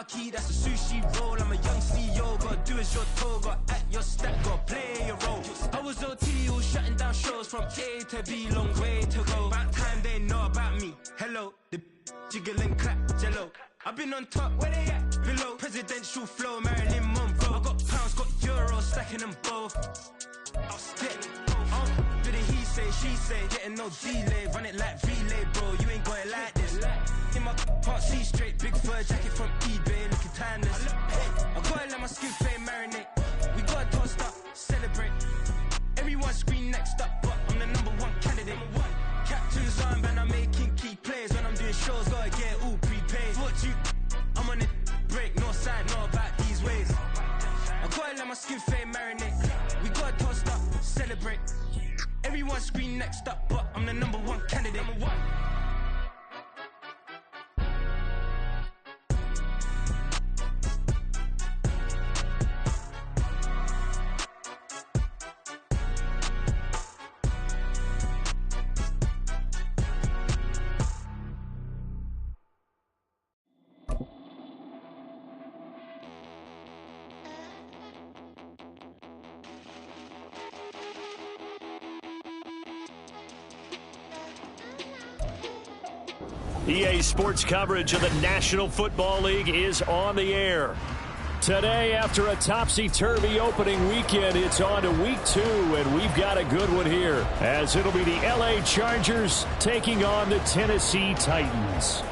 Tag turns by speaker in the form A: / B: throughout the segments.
A: Saki, that's a sushi roll. I'm a young CEO, gotta do as you're told. Gotta act your step, gotta play your role. I was OT, all shutting down shows from A to B, long way to go. About time they know about me. Hello, the jiggle and clap, jello. I've been on top, where they at? Below, presidential flow, Marilyn Monroe. I got pounds, got euros, stacking them both. I'll stick. Did it he say, she say, getting no delay, run it like relay, bro. You ain't got it like this. In my part C straight, big fur jacket from eBay, looking timeless. I gotta let my skin fade marinate. We gotta toast up, celebrate. Everyone scream next up, but I'm the #1 candidate. Captain's armband, I'm making key plays. When I'm doing shows, gotta get all prepaid. What you? I'm on it, break, no side, know about these ways. I gotta let my skin fade marinate. We gotta toast up, celebrate. Everyone scream next up, but I'm the #1 candidate.
B: EA Sports coverage of the National Football League is on the air. Today, after a topsy-turvy opening weekend, it's on to week 2, and we've got a good one here, as it'll be the LA Chargers taking on the Tennessee Titans.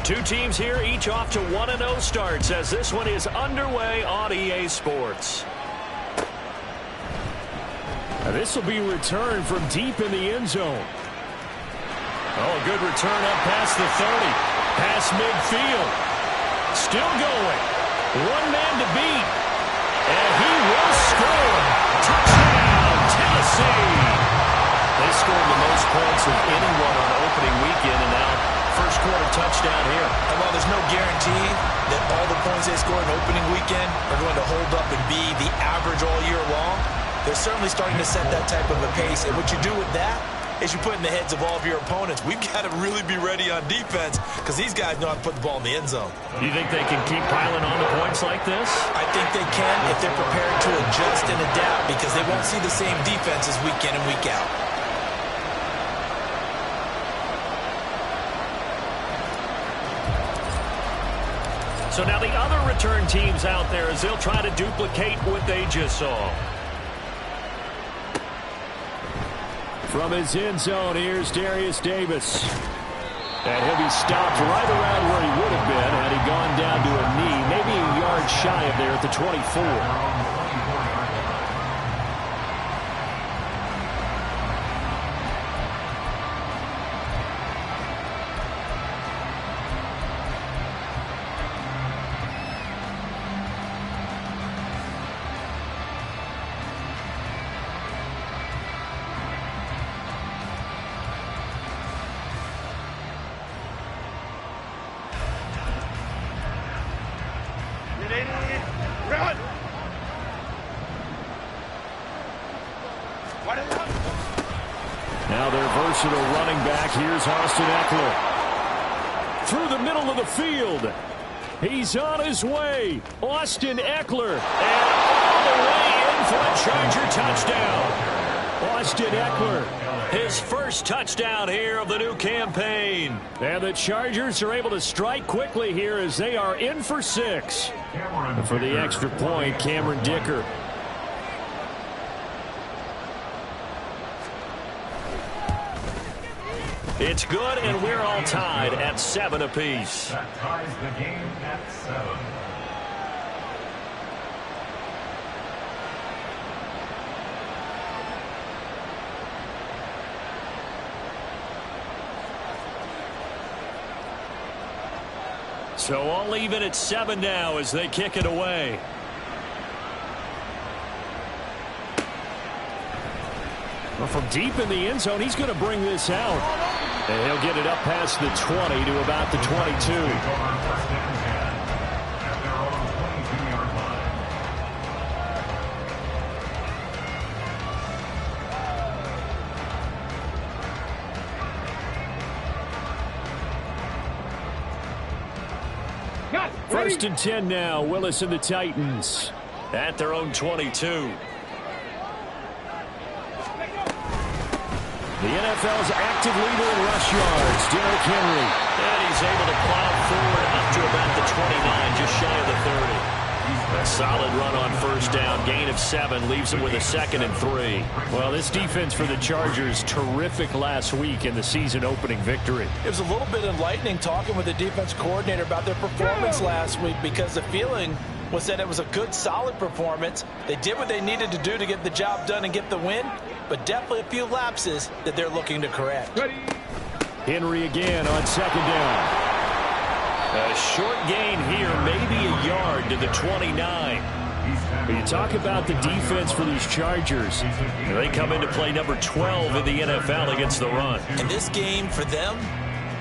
B: Two teams here, each off to 1-0 starts as this one is underway on EA Sports. This will be returned from deep in the end zone. Oh, a good return up past the 30. Past midfield. Still going. One man to beat. And he will score. Touchdown, Tennessee. They scored the most points of anyone on opening weekend, and now first quarter touchdown here.
C: And while there's no guarantee that all the points they scored in opening weekend are going to hold up and be the average all year long, they're certainly starting to set that type of a pace. And what you do with that is you put in the heads of all of your opponents, we've got to really be ready on defense because these guys know how to put the ball in the end zone.
B: Do you think they can keep piling on the points like this?
C: I think they can if they're prepared to adjust and adapt because they won't see the same defenses week in and week out.
B: So now the other return teams out there as they'll try to duplicate what they just saw. From his end zone, here's Darius Davis. And he'll be stopped right around where he would have been had he gone down to a knee, maybe a yard shy of there at the 24. Now their versatile running back, here's Austin Eckler. Through the middle of the field. He's on his way. Austin Eckler. And all the way in for a Charger touchdown. Austin Eckler, his first touchdown here of the new campaign. And the Chargers are able to strike quickly here as they are in for 6. And for the extra point, Cameron Dicker. It's good, and we're all tied at 7 apiece.
D: That ties the game at 7.
B: So all even at 7 now as they kick it away. Well, from deep in the end zone, he's going to bring this out. And he'll get it up past the 20 to about the 22. First and 10 now. Willis and the Titans at their own 22. The NFL's active leader in rush yards, Derrick Henry.
E: And he's able to plow forward out to about the 29, just shy of the 30. A solid run on first down. Gain of 7 leaves him with a 2nd and 3.
B: Well, this defense for the Chargers, terrific last week in the season-opening victory.
C: It was a little bit enlightening talking with the defense coordinator about their performance last week, because the feeling was that it was a good, solid performance. They did what they needed to do to get the job done and get the win, but definitely a few lapses that they're looking to correct.
B: Henry again on 2nd down.
E: A short gain here, maybe a yard to the 29.
B: When you talk about the defense for these Chargers,
E: They come into play number 12 in the NFL against the run.
C: And this game for them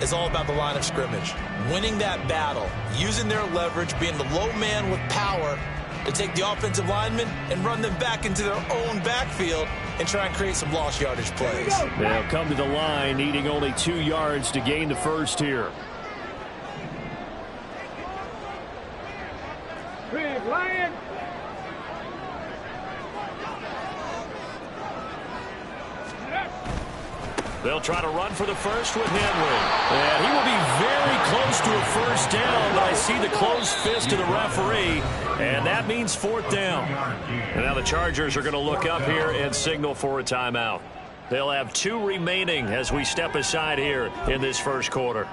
C: is all about the line of scrimmage. Winning that battle, using their leverage, being the low man with power to take the offensive linemen and run them back into their own backfield and try and create some lost yardage plays.
B: they'll come to the line needing only 2 yards to gain the first here.
F: Lion.
E: They'll try to run for the first with Henry.
B: And he will be very close to a first down, but I see the closed fist of the referee, and that means 4th down.
E: And now the Chargers are going to look up here and signal for a timeout. They'll have 2 remaining as we step aside here in this first quarter.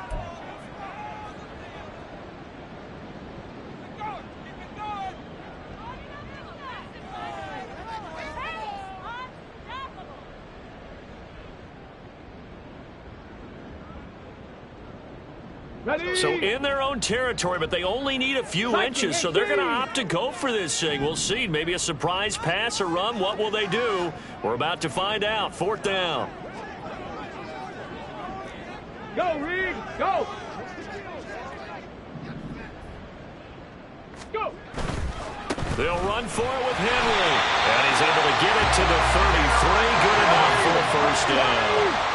E: So in their own territory, but they only need a few inches, so they're going to opt to go for this thing. We'll see. Maybe a surprise pass or run. What will they do? We're about to find out. 4th down.
F: Go, Reed. Go. Go.
E: They'll run for it with Henry. And he's able to get it to the 33. Good enough for a first down.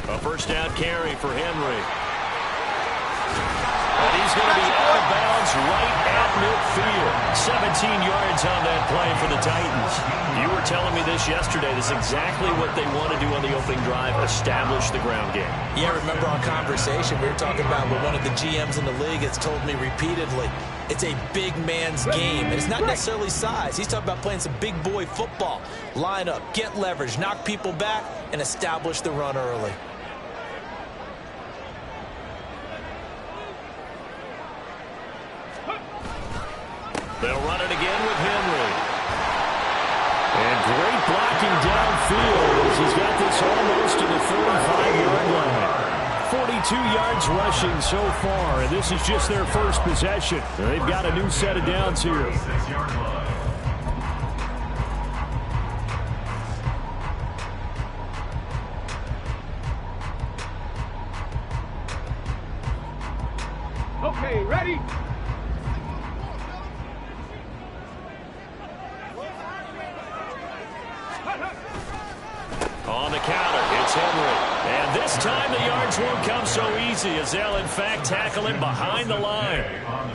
E: A first down carry for Henry. And he's going to be out of bounds right at midfield. 17 yards on that play for the Titans. You were telling me this yesterday. This is exactly what they want to do on the opening drive, establish the ground game.
C: Yeah, remember our conversation we were talking about with one of the GMs in the league has told me repeatedly, it's a big man's game. And it's not necessarily size. He's talking about playing some big boy football. Line up, get leverage, knock people back, and establish the run early.
E: They'll run it again with Henry.
B: And great blocking downfield as he's got this almost to the 45-yard line. 42 yards rushing so far, and this is just their first possession. They've got a new set of downs here.
F: Okay, ready?
E: On the counter, it's Henry. And this time the yards won't come so easy as they'll, in fact, tackle him behind the line.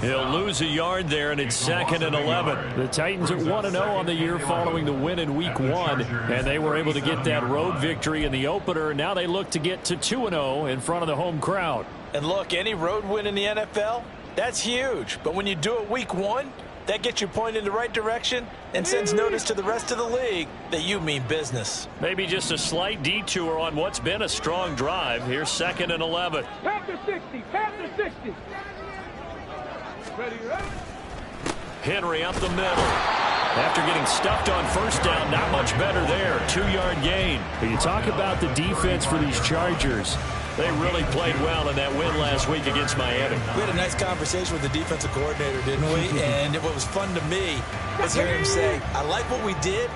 E: He'll lose a yard there, and it's 2nd and 11.
B: The Titans are 1-0 on the year following the win in Week 1, and they were able to get that road victory in the opener. Now they look to get to 2-0 in front of the home crowd.
C: And look, any road win in the NFL, that's huge. But when you do it Week 1, that gets you pointed in the right direction and sends notice to the rest of the league that you mean business.
E: Maybe just a slight detour on what's been a strong drive. Here's 2nd and 11.
F: Panther 60. Panther 60. Ready, ready?
E: Henry up the middle.
B: After getting stuffed on first down, not much better there. 2-yard gain. But you talk about the defense for these Chargers.
E: They really played well in that win last week against Miami.
C: We had a nice conversation with the defensive coordinator, didn't we? And what was fun to me was hearing him say, I like what we did,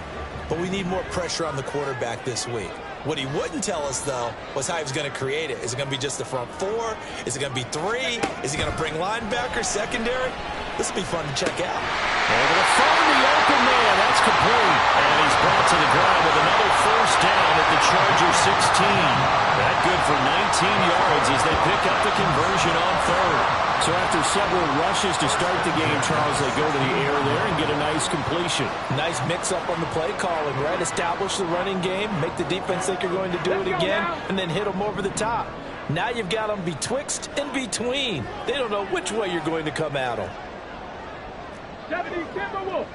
C: but we need more pressure on the quarterback this week. What he wouldn't tell us, though, was how he was going to create it. Is it going to be just the front 4? Is it going to be 3? Is he going to bring linebackers, secondary? This will be fun to check out.
B: Able to find the open man. That's complete. And he's brought to the ground with another first down at the Chargers 16. That good for 19 yards as they pick up the conversion on third. So after several rushes to start the game, Charles, they go to the air there and get a nice completion.
C: Nice mix-up on the play calling, right? Establish the running game, make the defense think you're going to do it again, and then hit them over the top. Now you've got them betwixt and between. They don't know which way you're going to come at them.
F: 70 Timberwolves.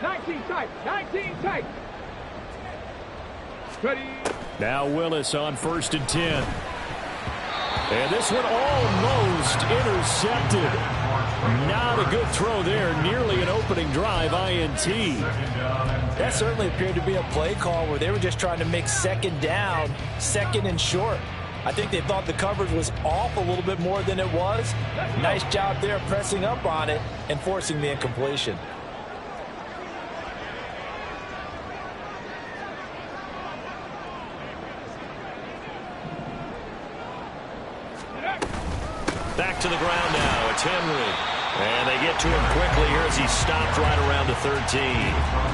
F: 19 tight. 19 tight. Ready.
B: Now Willis on 1st and 10. And this one almost intercepted. Not a good throw there. Nearly an opening drive INT.
C: That certainly appeared to be a play call where they were just trying to make second down, second and short. I think they thought the coverage was off a little bit more than it was. Nice job there pressing up on it and forcing the incompletion.
E: Back to the ground now. It's Henry. And they get to him quickly here as he stopped right around the 13.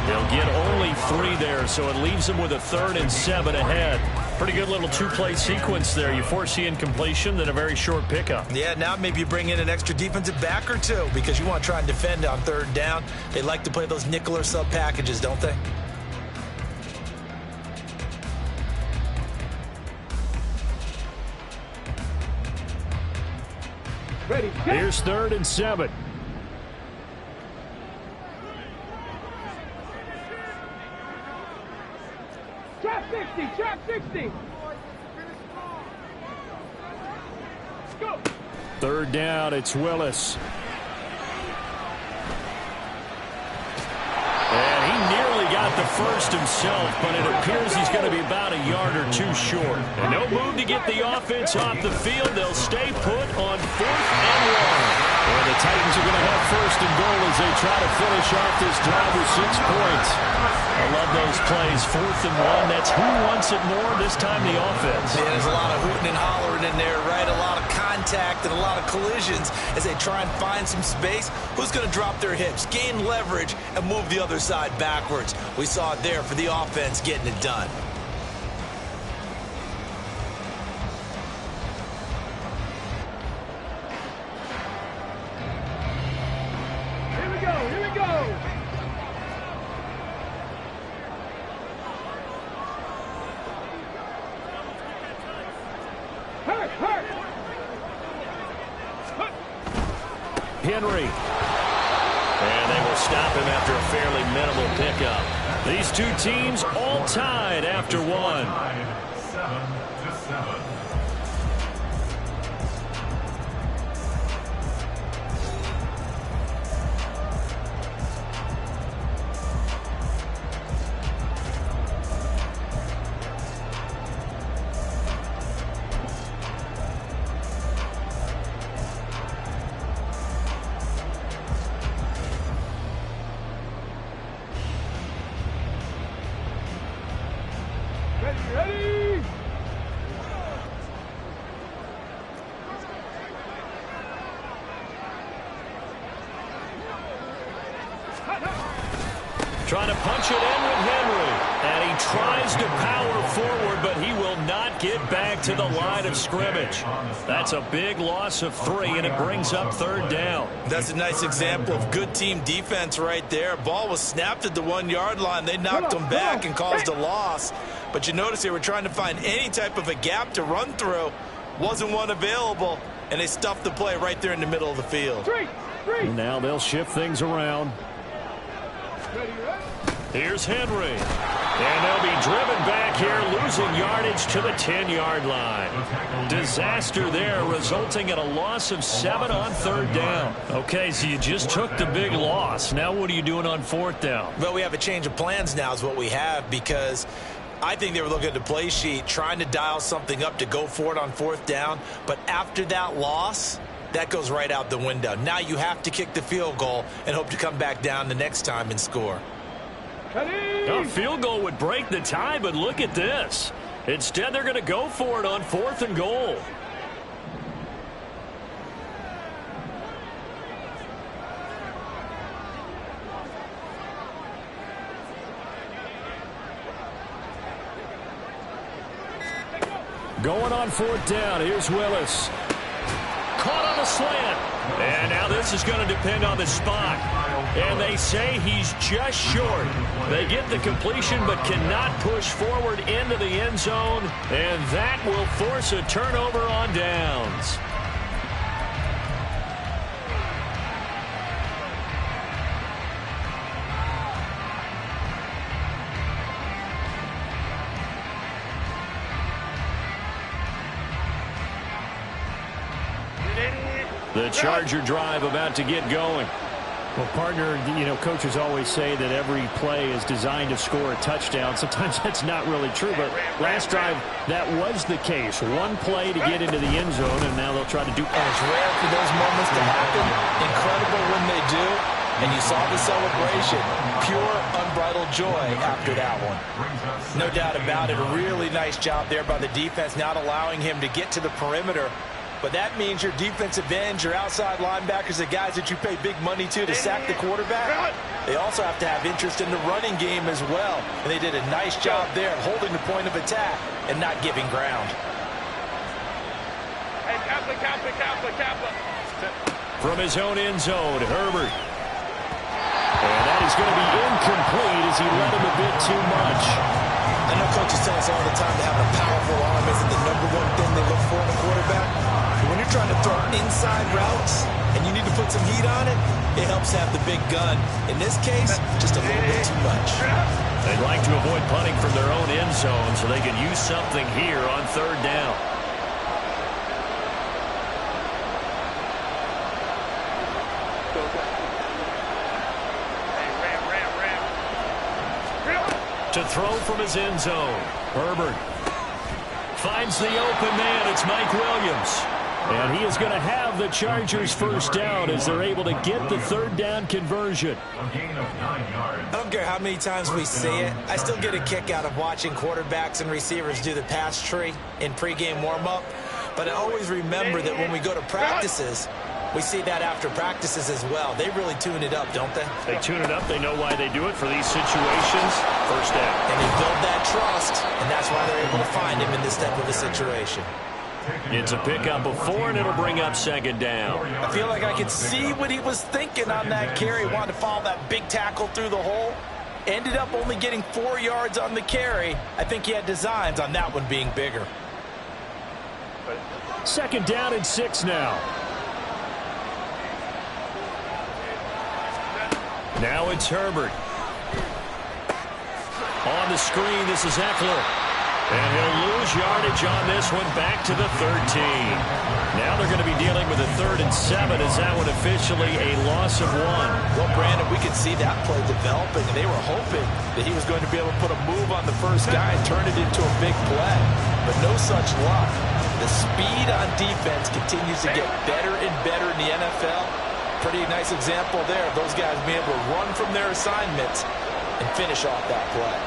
E: They'll get only 3 there, so it leaves them with a 3rd and 7 ahead. Pretty good little 2-play sequence there. You force the incompletion, then a very short pickup.
C: Yeah, now maybe you bring in an extra defensive back or two because you want to try and defend on 3rd down. They like to play those nickel or sub packages, don't they?
F: Ready.
B: Here's 3rd and 7.
F: Trap 60. Trap 60. Go.
B: 3rd down. It's Willis. And he nearly got the first himself, but it appears he's going to be about a yard or 2 short. And no move to get the offense off the field. They'll stay put on 4th and 1. And the Titans are going to have 1st and goal as they try to finish off this drive with 6 points. I love those plays. 4th and 1. That's who wants it more, this time the offense.
C: Yeah, there's a lot of hooting and hollering in there, right? A lot of contact and a lot of collisions as they try and find some space. Who's going to drop their hips, gain leverage, and move the other side backwards? We saw it there for the offense getting it done.
F: Here we go. Here we go. Hurt. Hurt.
B: Henry.
E: And they will stop him after a fairly minimal pickup.
B: These 2 teams all tied after 1.
D: 7-7.
F: Ready. Ready.
B: Trying to punch it in with Henry. And he tries to power forward, but he will not get back to the line of scrimmage. That's a big loss of 3, and it brings up 3rd down.
C: That's a nice example of good team defense right there. Ball was snapped at the 1-yard line. They knocked him back and caused a loss. But you notice they were trying to find any type of a gap to run through. Wasn't one available, and they stuffed the play right there in the middle of the field.
F: 3.
B: Now they'll shift things around.
F: Ready. Ready.
B: Here's Henry. And they'll be driven back here, losing yardage to the 10-yard line. Disaster there, resulting in a loss of 7 on 3rd down. Okay, so you just took the big loss. Now what are you doing on 4th down?
C: Well, we have a change of plans now is what we have, because I think they were looking at the play sheet, trying to dial something up to go for it on 4th down. But after that loss, that goes right out the window. Now you have to kick the field goal and hope to come back down the next time and score.
B: A field goal would break the tie, but look at this. Instead, they're going to go for it on 4th and goal. Going on fourth down. Here's Willis. Caught on a slant. And now this is going to depend on the spot. And they say he's just short. They get the completion but cannot push forward into the end zone. And that will force a turnover on downs. The Charger drive about to get going.
G: Well, partner, coaches always say that every play is designed to score a touchdown. Sometimes that's not really true, but last drive, that was the case. One play to get into the end zone, and now they'll try to do.
C: And it's rare for those moments to happen. Incredible when they do. And you saw the celebration. Pure, unbridled joy after that one. No doubt about it. A really nice job there by the defense, not allowing him to get to the perimeter. But that means your defensive ends, your outside linebackers, the guys that you pay big money to sack the quarterback, they also have to have interest in the running game as well. And they did a nice job there of holding the point of attack and not giving ground.
F: Hey, Kappa.
B: From his own end zone, Herbert. And that is going to be incomplete as he led him a bit too much.
C: I know coaches tell us all the time that having a powerful arm isn't the #1 thing they look for in a quarterback. But when you're trying to throw inside routes and you need to put some heat on it, it helps to have the big gun. In this case, just a little bit too much.
B: They'd like to avoid punting from their own end zone so they can use something here on third down. To throw from his end zone, Herbert finds the open man. It's Mike Williams. And he is going to have the Chargers first down as they're able to get the third down conversion.
C: I don't care how many times we see it. I still get a kick out of watching quarterbacks and receivers do the pass tree in pregame warm-up. But I always remember that when we go to practices, we see that after practices as well. They really tune it up, don't they?
B: They tune it up. They know why they do it for these situations. First down.
C: And they build that trust, and that's why they're able to find him in this type of a situation.
B: It's a pickup of 4, and it'll bring up second down.
C: I feel like I could see what he was thinking on that carry. Wanted to follow that big tackle through the hole. Ended up only getting 4 yards on the carry. I think he had designs on that one being bigger.
B: Second down and 6 now. Now it's Herbert. On the screen, this is Eckler. And he'll lose yardage on this one, back to the 13. Now they're going to be dealing with a 3rd and 7. Is that one officially a loss of 1?
C: Well, Brandon, we could see that play developing, and they were hoping that he was going to be able to put a move on the first guy and turn it into a big play. But no such luck. The speed on defense continues to get better and better in the NFL. Pretty nice example there of those guys being able to run from their assignments and finish off that play.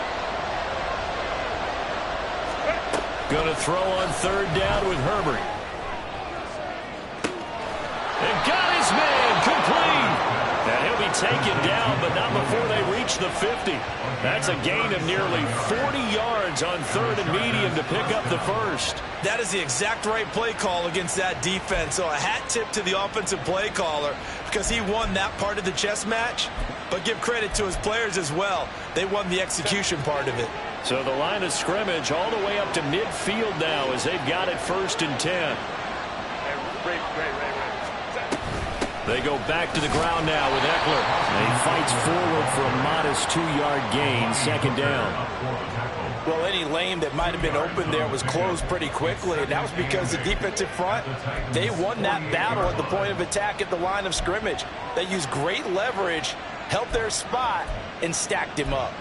B: Going to throw on third down with Herbert. And got his man complete. And he'll be taken down, but not before they reach the 50. That's a gain of nearly 40 yards on 3rd and medium to pick up the first.
C: That is the exact right play call against that defense. So a hat tip to the offensive play caller because he won that part of the chess match. But give credit to his players as well. They won the execution part of it.
B: So the line of scrimmage all the way up to midfield now as they've got it 1st and 10. They go back to the ground now with Eckler. And he fights forward for a modest 2-yard gain, 2nd down.
C: Well, any lane that might have been open there was closed pretty quickly, and that was because the defensive front, they won that battle at the point of attack at the line of scrimmage. They used great leverage, held their spot, and stacked him up.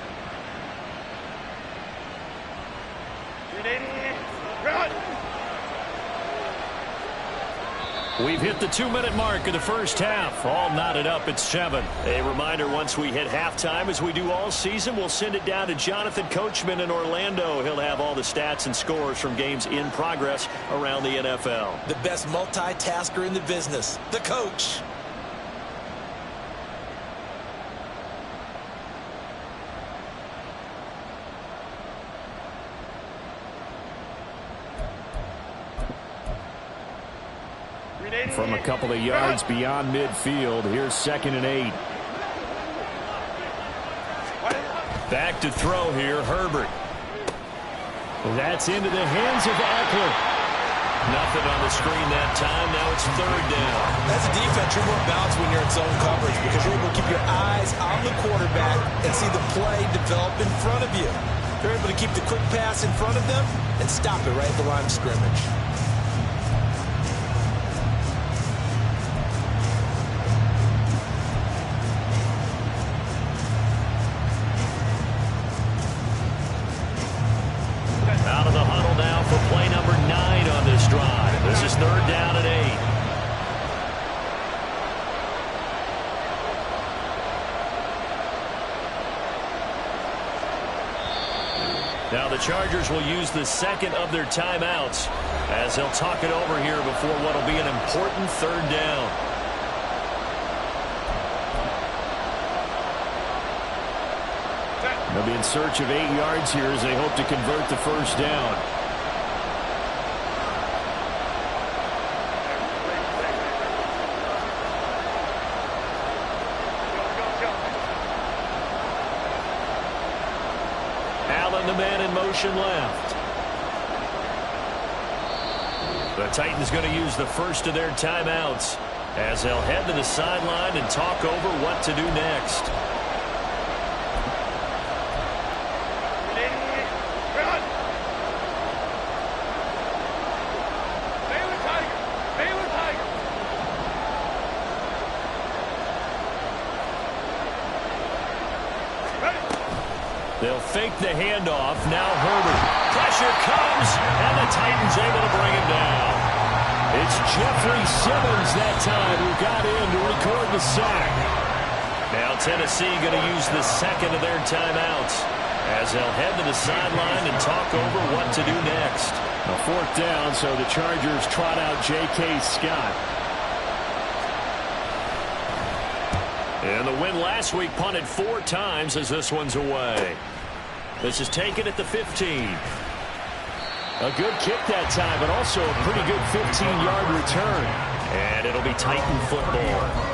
B: We've hit the 2-minute mark of the first half. All knotted up at 7. A reminder, once we hit halftime, as we do all season, we'll send it down to Jonathan Coachman in Orlando. He'll have all the stats and scores from games in progress around the NFL.
C: The best multitasker in the business, the coach.
B: From a couple of yards beyond midfield, here's 2nd and 8.
E: Back to throw here, Herbert.
B: That's into the hands of Eckler.
E: Nothing on the screen that time. Now it's 3rd down.
C: As a defense, you're more balanced when you're in zone coverage because you're able to keep your eyes on the quarterback and see the play develop in front of you. You're able to keep the quick pass in front of them and stop it right at the line of scrimmage.
E: Out of the huddle now for play number 9 on this drive. This is 3rd down and 8. Now the Chargers will use the 2nd of their timeouts as they'll talk it over here before what will be an important 3rd down.
B: They'll be in search of 8 yards here as they hope to convert the 1st down.
E: Allen, the man in motion left. The Titans going to use the 1st of their timeouts as they'll head to the sideline and talk over what to do next. They'll fake the handoff. Now Herbert. Pressure comes, and the Titans able to bring him down.
B: It's Jeffrey Simmons that time who got in to record the sack.
E: Now Tennessee going to use the 2nd of their timeouts as they'll head to the sideline and talk over what to do next.
B: A 4th down, so the Chargers trot out J.K. Scott.
E: And the win last week punted 4 times as this one's away. This is taken at the 15.
B: A good kick that time, but also a pretty good 15-yard return.
E: And it'll be Titan football.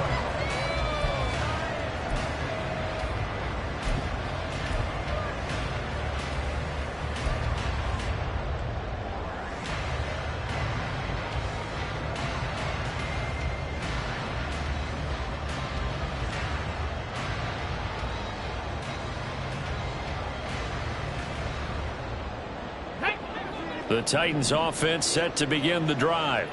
E: The Titans offense set to begin the drive.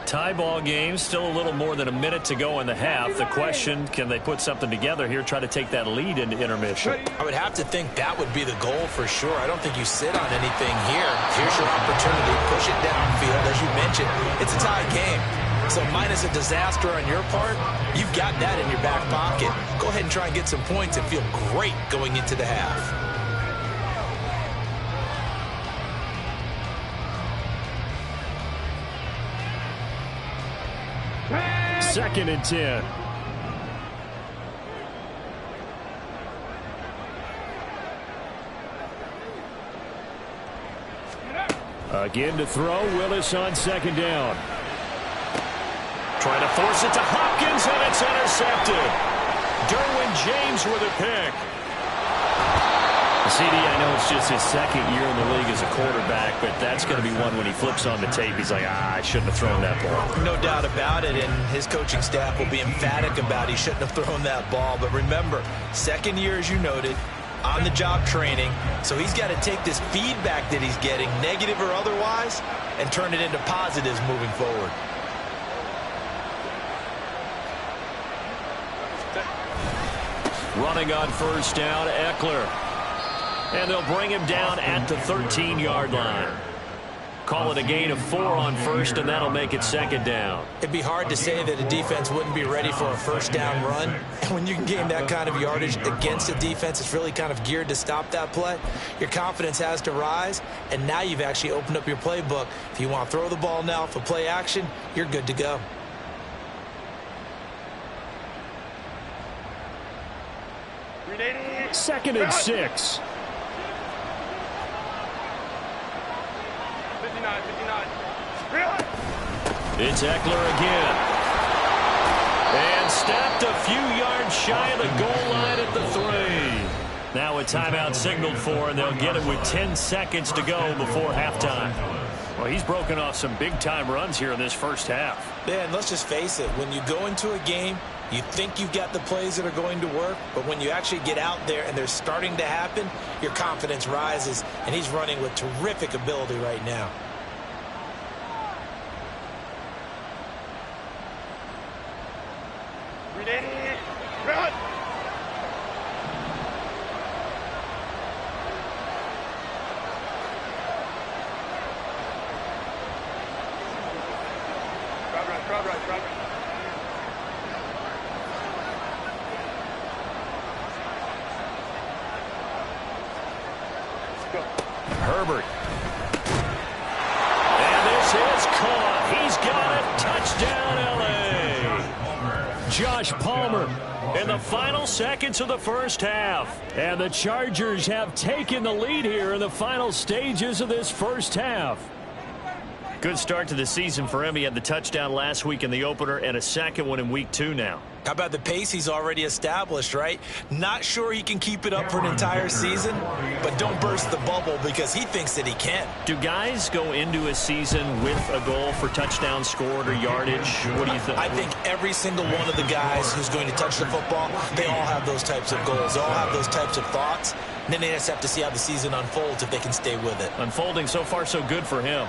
E: Tie ball game, still a little more than a minute to go in the half. The question, can they put something together here, try to take that lead into intermission?
C: I would have to think that would be the goal for sure. I don't think you sit on anything here. Here's your opportunity. Push it downfield. As you mentioned, it's a tie game. So minus a disaster on your part, you've got that in your back pocket. Go ahead and try and get some points and feel great going into the half.
B: 2nd and 10. Again to throw. Willis on 2nd down.
E: Trying to force it to Hopkins, and it's intercepted. Derwin James with a pick.
G: CD, I know it's just his 2nd year in the league as a quarterback, but that's going to be one when he flips on the tape. He's like, I shouldn't have thrown that ball.
C: No doubt about it, and his coaching staff will be emphatic about he shouldn't have thrown that ball. But remember, 2nd year, as you noted, on-the-job training. So he's got to take this feedback that he's getting, negative or otherwise, and turn it into positives moving forward.
E: Running on 1st down, Eckler. And they'll bring him down at the 13-yard line. Call it a gain of 4 on 1st, and that'll make it 2nd down.
C: It'd be hard to say that a defense wouldn't be ready for a 1st down run. And when you can gain that kind of yardage against a defense that's really kind of geared to stop that play, your confidence has to rise, and now you've actually opened up your playbook. If you want to throw the ball now for play action, you're good to go.
B: Second and 6.
F: 59.
E: It's Eckler again. And stopped a few yards shy of the goal line at the 3. Now a timeout signaled for, and they'll get it with 10 seconds to go before halftime.
G: Well, he's broken off some big-time runs here in this first half.
C: Man, let's just face it. When you go into a game, you think you've got the plays that are going to work, but when you actually get out there and they're starting to happen, your confidence rises, and he's running with terrific ability right now.
F: Ready, run! Right.
E: Herbert. And this is caught. He's got it. Touchdown, L.A.
G: Josh Palmer in the final seconds of the first half. And the Chargers have taken the lead here in the final stages of this first half.
E: Good start to the season for him. He had the touchdown last week in the opener and a second one in week 2 now.
C: How about the pace he's already established, right? Not sure he can keep it up for an entire season, but don't burst the bubble because he thinks that he can.
E: Do guys go into a season with a goal for touchdowns scored or yardage? What do you think?
C: I think every single one of the guys who's going to touch the football, they all have those types of goals. They all have those types of thoughts. And then they just have to see how the season unfolds if they can stay with it.
E: Unfolding so far so good for him.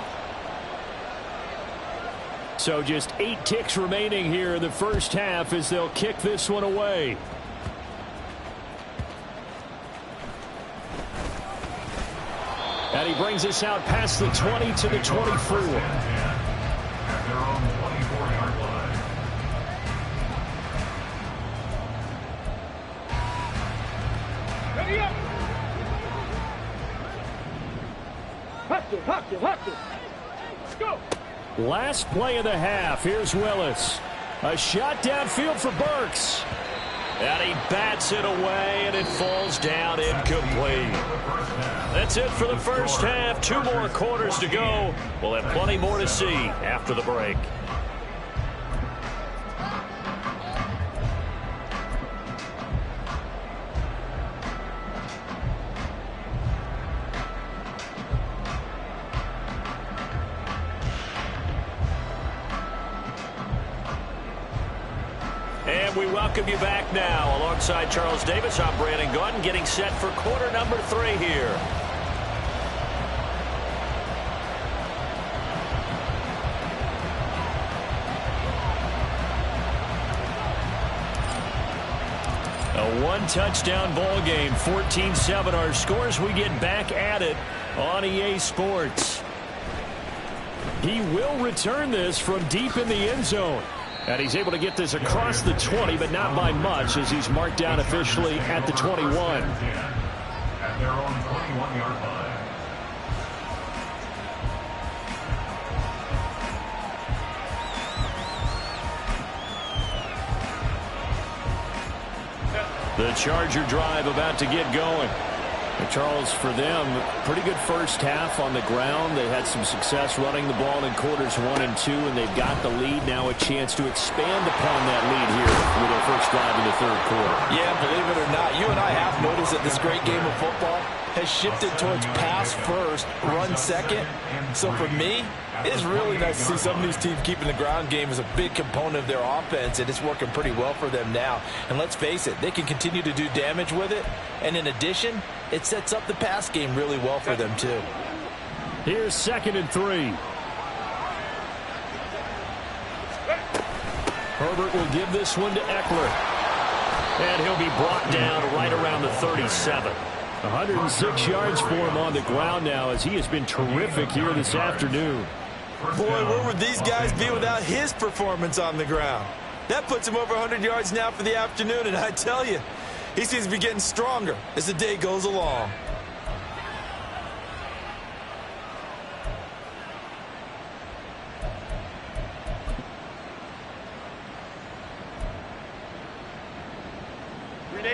G: So just 8 ticks remaining here in the first half as they'll kick this one away. And he brings us out past the 20 to the 24.
D: At their own 24-yard line.
F: Ready up! Hustle! Let's go!
G: Last play of the half. Here's Willis. A shot downfield for Burks.
E: And he bats it away, and it falls down incomplete. That's it for the first half. 2 more quarters to go. We'll have plenty more to see after the break. And we welcome you back now. Alongside Charles Davis, I'm Brandon Gaudin, getting set for quarter number 3 here. A 1-touchdown ball game, 14-7 our scores. We get back at it on EA Sports. He will return this from deep in the end zone. And he's able to get this across the 20, but not by much, as he's marked down officially at the 21.
D: At their own 21-yard line.
G: The Charger drive about to get going. And Charles, for them, pretty good first half on the ground. They had some success running the ball in quarters 1 and 2, and they've got the lead. Now a chance to expand upon that lead here with their first drive in the third quarter.
C: Yeah, believe it or not, you and I have noticed that this great game of football has shifted towards pass first, run second. So for me, it's really nice to see some of these teams keeping the ground game as a big component of their offense, and it's working pretty well for them now. And let's face it, they can continue to do damage with it. And in addition, it sets up the pass game really well for them too.
G: Here's 2nd and 3. Herbert will give this one to Eckler.
E: And he'll be brought down right around the 37.
G: 106 yards for him on the ground now, as he has been terrific here this afternoon.
C: Boy, where would these guys be without his performance on the ground? That puts him over 100 yards now for the afternoon, and I tell you, he seems to be getting stronger as the day goes along.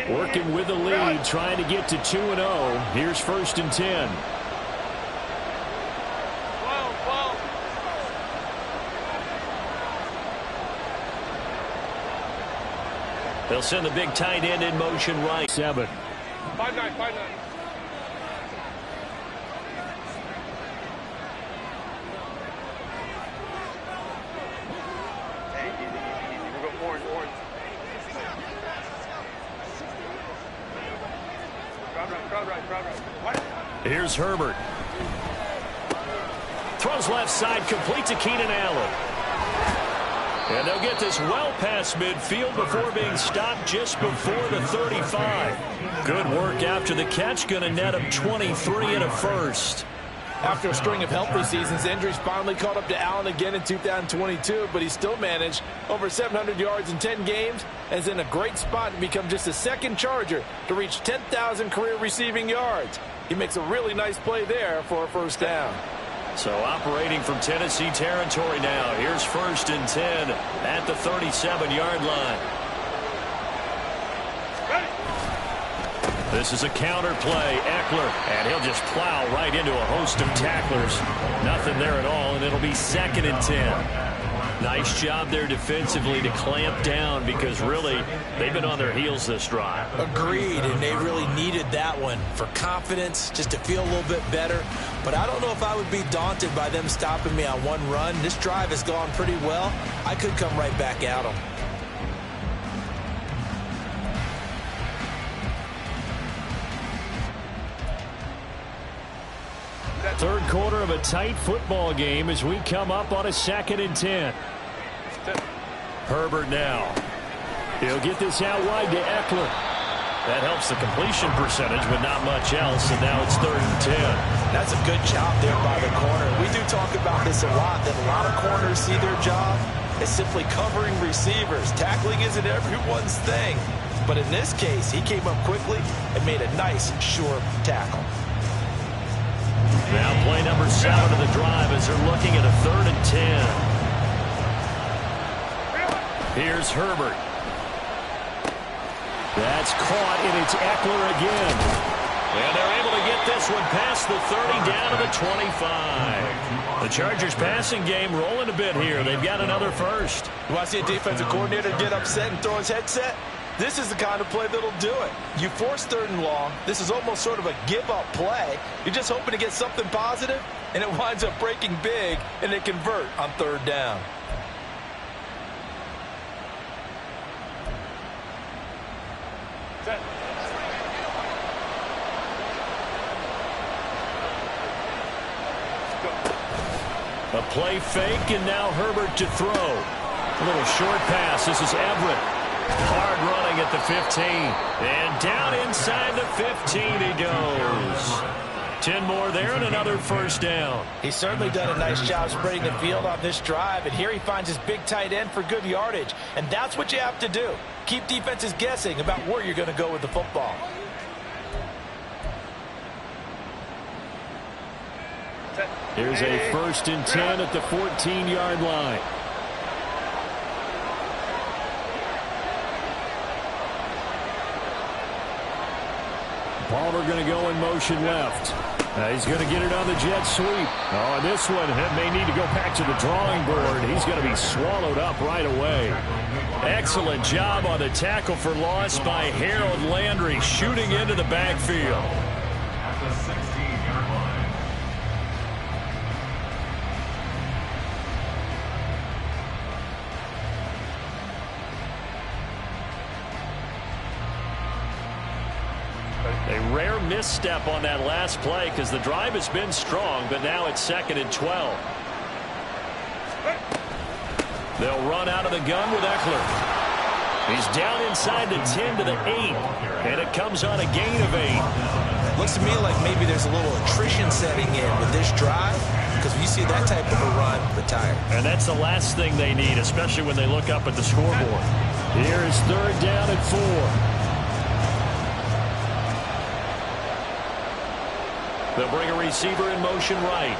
G: Working with the lead, trying to get to 2-0. Here's 1st and 10.
E: They'll send the big tight end in motion right.
G: 7.
F: 5-9, 5-9. We're going orange. Crowd right.
E: Here's Herbert. Throws left side, complete to Keenan Allen. And they'll get this well past midfield before being stopped just before the 35. Good work after the catch. Going to net him 23 and a first.
C: After a string of healthy seasons, injuries finally caught up to Allen again in 2022, but he still managed over 700 yards in 10 games and is in a great spot to become just the second Charger to reach 10,000 career receiving yards. He makes a really nice play there for a first down.
E: So operating from Tennessee territory now. Here's 1st and 10 at the 37-yard line. This is a counter play. Eckler, and he'll just plow right into a host of tacklers. Nothing there at all, and it'll be 2nd and 10. Nice job there defensively to clamp down because really they've been on their heels this drive.
C: Agreed, and they really needed that one for confidence, just to feel a little bit better. But I don't know if I would be daunted by them stopping me on one run. This drive has gone pretty well. I could come right back at them.
G: Third quarter of a tight football game as we come up on a 2nd and 10.
E: Herbert now.
G: He'll get this out wide to Eckler.
E: That helps the completion percentage, but not much else, and now it's 3rd and 10.
C: That's a good job there by the corner. We do talk about this a lot, that a lot of corners see their job as simply covering receivers. Tackling isn't everyone's thing. But in this case, he came up quickly and made a nice, sure tackle.
E: Now play number 7 of the drive as they're looking at a 3rd and 10. Here's Herbert.
G: That's caught, and it's Eckler again.
E: And they're able to get this one past the 30 down to the 25. The Chargers passing game rolling a bit here. They've got another first.
C: You want to see a defensive coordinator get upset and throw his headset? This is the kind of play that'll do it. You force 3rd and long. This is almost sort of a give-up play. You're just hoping to get something positive, and it winds up breaking big, and they convert on 3rd down.
E: A play fake, and now Herbert to throw. A little short pass. This is Everett. Hard running at the 15. And down inside the 15 he goes. 10 more there and another first down.
C: He's certainly done a nice job spreading the field on this drive, and here he finds his big tight end for good yardage. And that's what you have to do. Keep defenses guessing about where you're going to go with the football.
G: Here's a 1st and 10 at the 14-yard line. Palmer going to go in motion left. He's going to get it on the jet sweep. Oh, and this one may need to go back to the drawing board. He's going to be swallowed up right away.
E: Excellent job on the tackle for loss by Harold Landry, shooting into the backfield.
D: At the 16-yard line.
E: A rare misstep on that last play because the drive has been strong, but now it's 2nd and 12. They'll run out of the gun with Eckler. He's down inside the 10 to the 8, and it comes on a gain of 8.
C: Looks to me like maybe there's a little attrition setting in with this drive, because when you see that type of a run, retire.
E: And that's the last thing they need, especially when they look up at the scoreboard.
G: Here is 3rd down and 4.
E: They'll bring a receiver in motion right.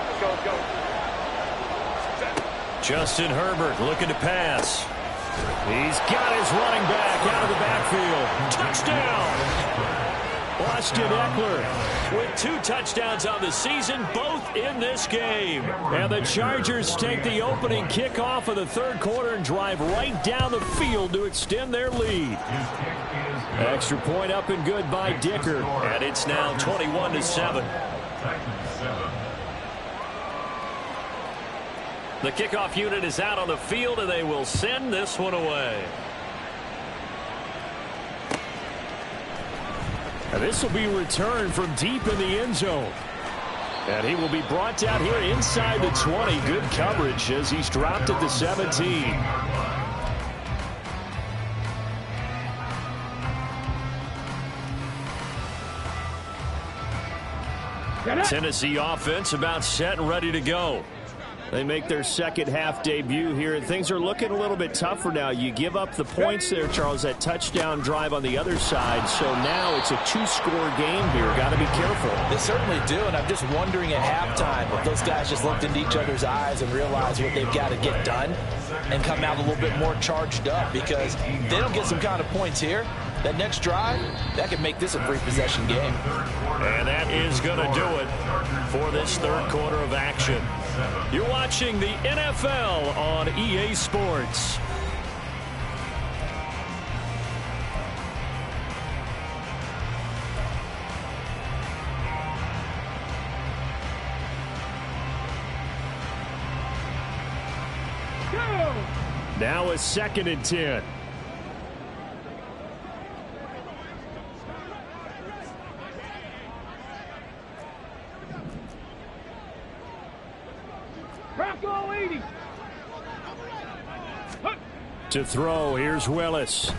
F: Let's go.
E: Justin Herbert looking to pass.
G: He's got his running back out of the backfield.
E: Touchdown!
B: Austin Eckler.
E: With 2 touchdowns on the season, both in this game.
B: And the Chargers take the opening kickoff of the third quarter and drive right down the field to extend their lead. Extra point up and good by Dicker.
E: And it's now 21-7. The kickoff unit is out on the field, and they will send this one away.
B: And this will be returned from deep in the end zone. And he will be brought down here inside the 20. Good coverage as he's dropped at the 17. Tennessee offense about set and ready to go. They make their second half debut here, and things are looking a little bit tougher now. You give up the points there, Charles, that touchdown drive on the other side. So now it's a 2-score game here. Got to be careful.
C: They certainly do, and I'm just wondering at halftime if those guys just looked into each other's eyes and realized what they've got to get done and come out a little bit more charged up, because if they don't get some kind of points here, that next drive, that could make this a free possession game.
E: And that is going to do it for this third quarter of action. You're watching the NFL on EA Sports.
B: Now a 2nd and 10. To throw, here's Willis.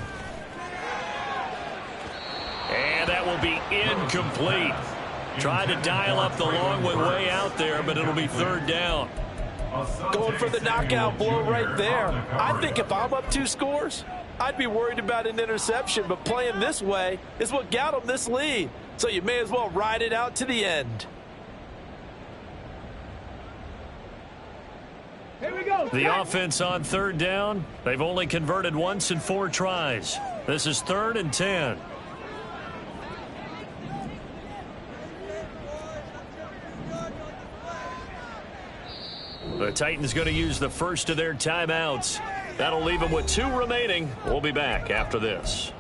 E: And that will be incomplete. Tried to dial up the long one way out there, but it'll be 3rd down.
C: Going for the knockout blow right there. I think if I'm up 2 scores, I'd be worried about an interception, but playing this way is what got them this lead. So you may as well ride it out to the end.
E: The offense on 3rd down, they've only converted once in 4 tries. This is 3rd and 10. The Titans going to use the first of their timeouts. That'll leave them with 2 remaining. We'll be back after this.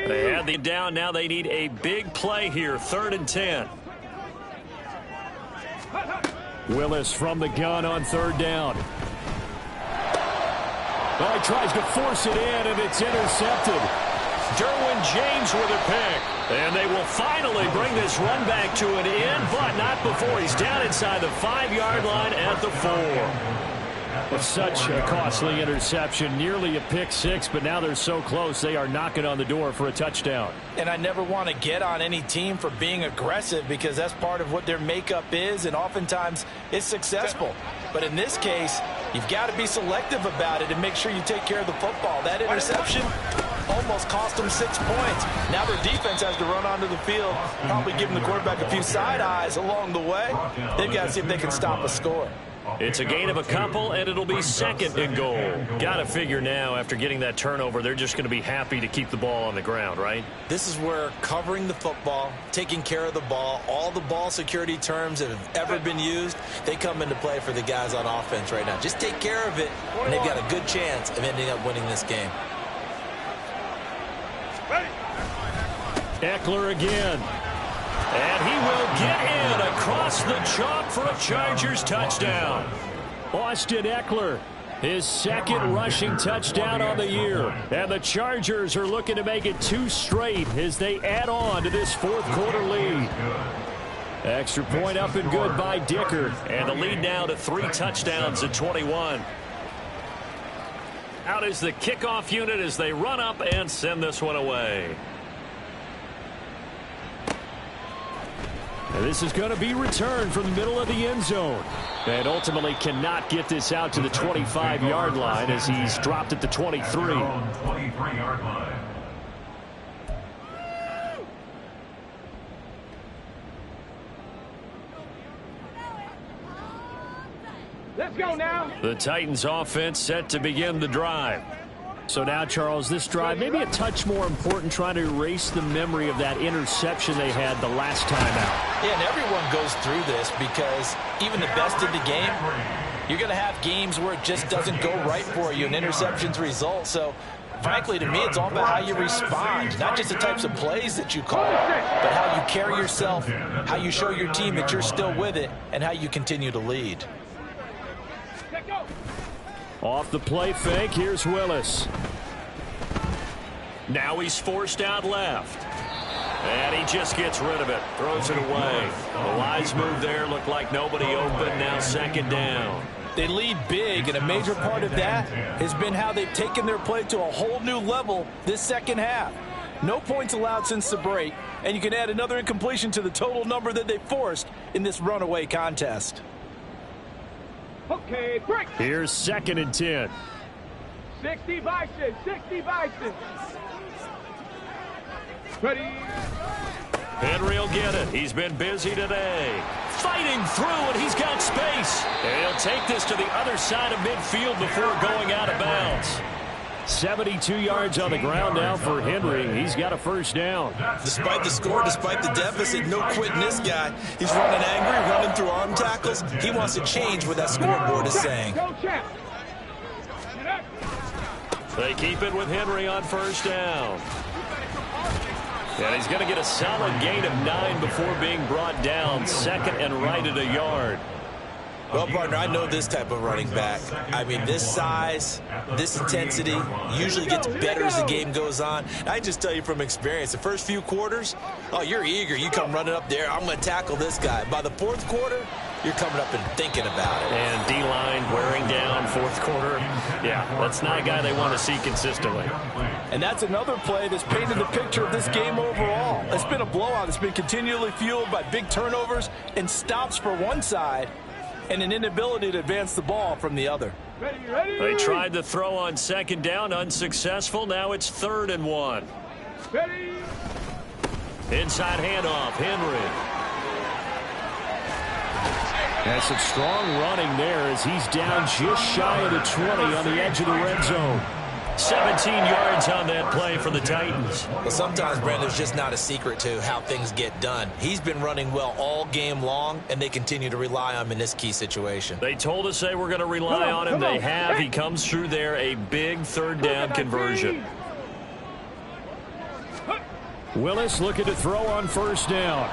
E: They had the down. Now they need a big play here. 3rd and 10.
B: Willis from the gun on 3rd down. Oh, he tries to force it in, and it's intercepted.
E: Derwin James with a pick. And they will finally bring this run back to an end, but not before he's down inside the 5-yard line at the 4.
B: Such a costly interception, nearly a pick 6, but now they're so close they are knocking on the door for a touchdown.
C: And I never want to get on any team for being aggressive, because that's part of what their makeup is, and oftentimes it's successful. But in this case, you've got to be selective about it and make sure you take care of the football. That interception almost cost them 6 points. Now their defense has to run onto the field, probably giving the quarterback a few side eyes along the way. They've got to see if they can stop a score.
E: It's a gain of a couple, and it'll be 2nd and goal. Got to figure now, after getting that turnover, they're just going to be happy to keep the ball on the ground, right?
C: This is where covering the football, taking care of the ball, all the ball security terms that have ever been used, they come into play for the guys on offense right now. Just take care of it, and they've got a good chance of ending up winning this game.
B: Eckler again.
E: And he will get in across the chalk for a Chargers touchdown.
B: Austin Eckler, his 2nd rushing touchdown on the year. And the Chargers are looking to make it 2 straight as they add on to this 4th quarter lead. Extra point up and good by Dicker.
E: And the lead now to 3 touchdowns at 21. Out is the kickoff unit as they run up and send this one away.
B: And this is going to be returned from the middle of the end zone. And ultimately cannot get this out to the 25-yard line as he's dropped at the 23.
D: 23-yard line.
F: Let's go now.
B: The Titans offense set to begin the drive.
G: So now, Charles, this drive maybe a touch more important, trying to erase the memory of that interception they had the last time out.
C: Yeah, and everyone goes through this because even the best in the game, you're going to have games where it just doesn't go right for you and interceptions result. So, frankly, to me, it's all about how you respond, not just the types of plays that you call, but how you carry yourself, how you show your team that you're still with it, and how you continue to lead.
B: Off the play fake, here's Willis. Now he's forced out left. And he just gets rid of it, throws it away. The wise move there, looked like nobody open, now second down.
C: They lead big, and a major part of that has been how they've taken their play to a whole new level this second half. No points allowed since the break, and you can add another incompletion to the total number that they forced in this runaway contest.
F: Okay, break.
B: Here's 2nd and 10.
F: 60 Bison, 60 Bison. Ready.
B: Henry will get it. He's been busy today. Fighting through, and he's got space. And he'll take this to the other side of midfield before going out of bounds. 72 yards on the ground now for Henry. He's got a first down.
C: Despite the score, despite the deficit, no quitting this guy. He's running angry, running through arm tackles. He wants to change what that scoreboard is saying.
F: Go, champ.
B: They keep it with Henry on first down. And he's going to get a solid gain of 9 before being brought down. Second and right at a yard.
C: Well, partner, I know this type of running back. I mean, this size, this intensity usually gets better as the game goes on. I just tell you from experience, the first few quarters, oh, you're eager. You come running up there, I'm going to tackle this guy. By the fourth quarter, you're coming up and thinking about it.
B: And D-line wearing down fourth quarter. Yeah, that's not a guy they want to see consistently.
C: And that's another play that's painted the picture of this game overall. It's been a blowout. It's been continually fueled by big turnovers and stops for one side, and an inability to advance the ball from the other.
F: Ready.
B: They tried to throw on second down, unsuccessful. Now it's 3rd and 1.
F: Ready.
B: Inside handoff, Henry.
G: That's some strong running there as he's down just shy of the 20 on the edge of the red zone.
B: 17 yards on that play for the Titans.
C: Well, sometimes, Brent, there's just not a secret to how things get done. He's been running well all game long, and they continue to rely on him in this key situation.
B: They told us they were going to rely on him. They have. He comes through there, a big 3rd down conversion.
G: Willis looking to throw on first down.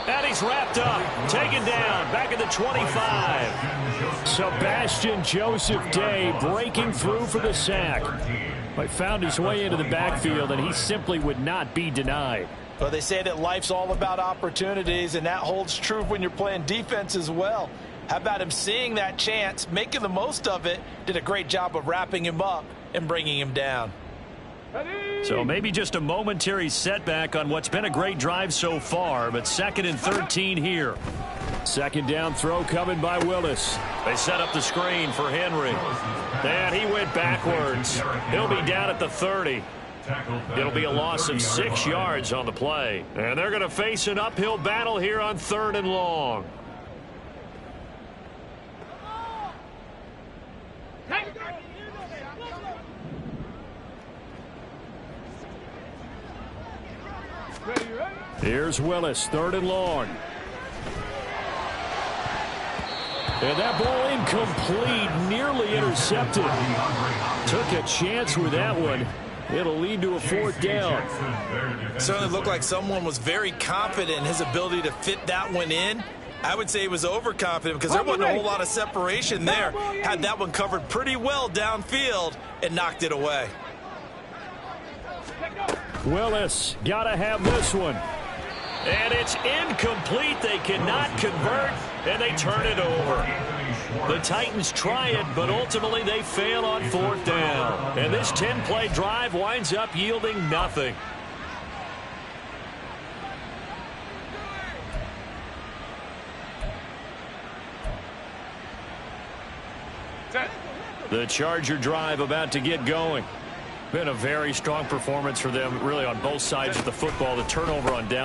B: And he's wrapped up, taken down, back at the 25.
G: Sebastian Joseph Day breaking through for the sack. He found his way into the backfield, and he simply would not be denied.
C: Well, they say that life's all about opportunities, and that holds true when you're playing defense as well. How about him seeing that chance, making the most of it, did a great job of wrapping him up and bringing him down.
B: So maybe just a momentary setback on what's been a great drive so far, but 2nd and 13 here.
G: Second down throw coming by Willis.
B: They set up the screen for Henry. And he went backwards. He'll be down at the 30. It'll be a loss of 6 yards on the play. And they're going to face an uphill battle here on 3rd and long.
G: Here's Willis, 3rd and long. And that ball incomplete, nearly intercepted. Took a chance with that one. It'll lead to a 4th down.
C: Certainly looked like someone was very confident in his ability to fit that one in. I would say he was overconfident because there wasn't a whole lot of separation there. Had that one covered pretty well downfield and knocked it away.
G: Willis, gotta have this one.
B: And it's incomplete. They cannot convert, and they turn it over. The Titans try it, but ultimately they fail on 4th down. And this 10-play drive winds up yielding nothing. The Charger drive about to get going.
G: Been a very strong performance for them, really, on both sides of the football. The turnover on down